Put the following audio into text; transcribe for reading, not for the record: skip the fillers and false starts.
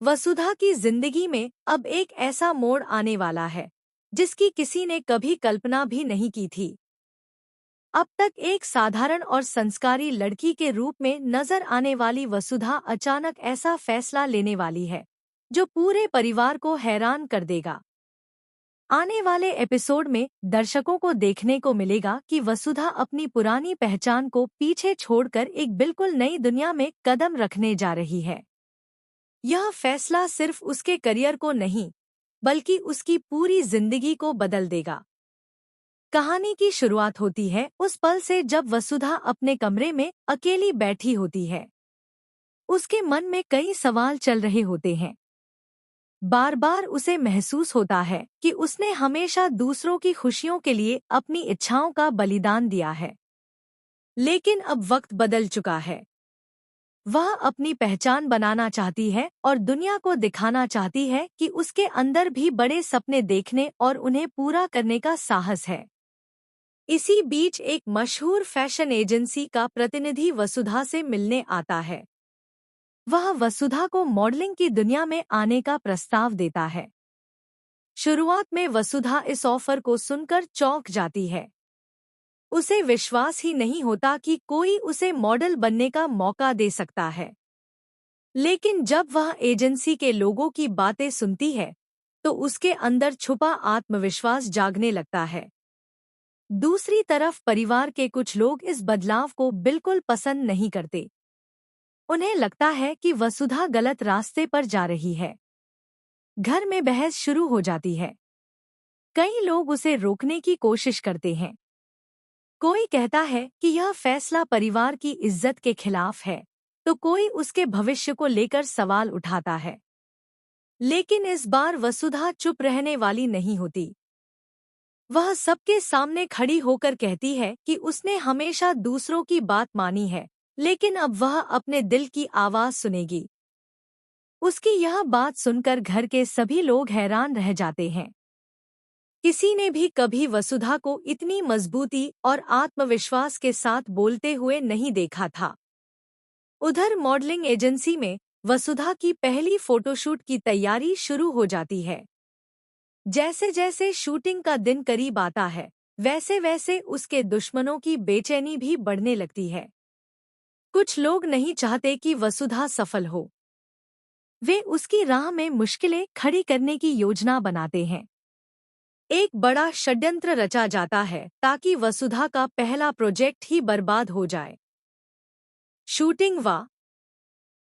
वसुधा की जिंदगी में अब एक ऐसा मोड़ आने वाला है जिसकी किसी ने कभी कल्पना भी नहीं की थी। अब तक एक साधारण और संस्कारी लड़की के रूप में नजर आने वाली वसुधा अचानक ऐसा फैसला लेने वाली है जो पूरे परिवार को हैरान कर देगा। आने वाले एपिसोड में दर्शकों को देखने को मिलेगा कि वसुधा अपनी पुरानी पहचान को पीछे छोड़कर एक बिल्कुल नई दुनिया में कदम रखने जा रही है। यह फैसला सिर्फ उसके करियर को नहीं, बल्कि उसकी पूरी जिंदगी को बदल देगा। कहानी की शुरुआत होती है उस पल से जब वसुधा अपने कमरे में अकेली बैठी होती है। उसके मन में कई सवाल चल रहे होते हैं। बार बार उसे महसूस होता है कि उसने हमेशा दूसरों की खुशियों के लिए अपनी इच्छाओं का बलिदान दिया है। लेकिन अब वक्त बदल चुका है। वह अपनी पहचान बनाना चाहती है और दुनिया को दिखाना चाहती है कि उसके अंदर भी बड़े सपने देखने और उन्हें पूरा करने का साहस है। इसी बीच एक मशहूर फैशन एजेंसी का प्रतिनिधि वसुधा से मिलने आता है। वह वसुधा को मॉडलिंग की दुनिया में आने का प्रस्ताव देता है। शुरुआत में वसुधा इस ऑफर को सुनकर चौंक जाती है। उसे विश्वास ही नहीं होता कि कोई उसे मॉडल बनने का मौका दे सकता है। लेकिन जब वह एजेंसी के लोगों की बातें सुनती है, तो उसके अंदर छुपा आत्मविश्वास जागने लगता है। दूसरी तरफ परिवार के कुछ लोग इस बदलाव को बिल्कुल पसंद नहीं करते। उन्हें लगता है कि वसुधा गलत रास्ते पर जा रही है। घर में बहस शुरू हो जाती है। कई लोग उसे रोकने की कोशिश करते हैं। कोई कहता है कि यह फैसला परिवार की इज्जत के खिलाफ है, तो कोई उसके भविष्य को लेकर सवाल उठाता है। लेकिन इस बार वसुधा चुप रहने वाली नहीं होती। वह सबके सामने खड़ी होकर कहती है कि उसने हमेशा दूसरों की बात मानी है, लेकिन अब वह अपने दिल की आवाज सुनेगी। उसकी यह बात सुनकर घर के सभी लोग हैरान रह जाते हैं। किसी ने भी कभी वसुधा को इतनी मजबूती और आत्मविश्वास के साथ बोलते हुए नहीं देखा था। उधर मॉडलिंग एजेंसी में वसुधा की पहली फोटोशूट की तैयारी शुरू हो जाती है। जैसे जैसे शूटिंग का दिन करीब आता है, वैसे वैसे उसके दुश्मनों की बेचैनी भी बढ़ने लगती है। कुछ लोग नहीं चाहते कि वसुधा सफल हो। वे उसकी राह में मुश्किलें खड़ी करने की योजना बनाते हैं। एक बड़ा षड्यंत्र रचा जाता है ताकि वसुधा का पहला प्रोजेक्ट ही बर्बाद हो जाए। शूटिंग व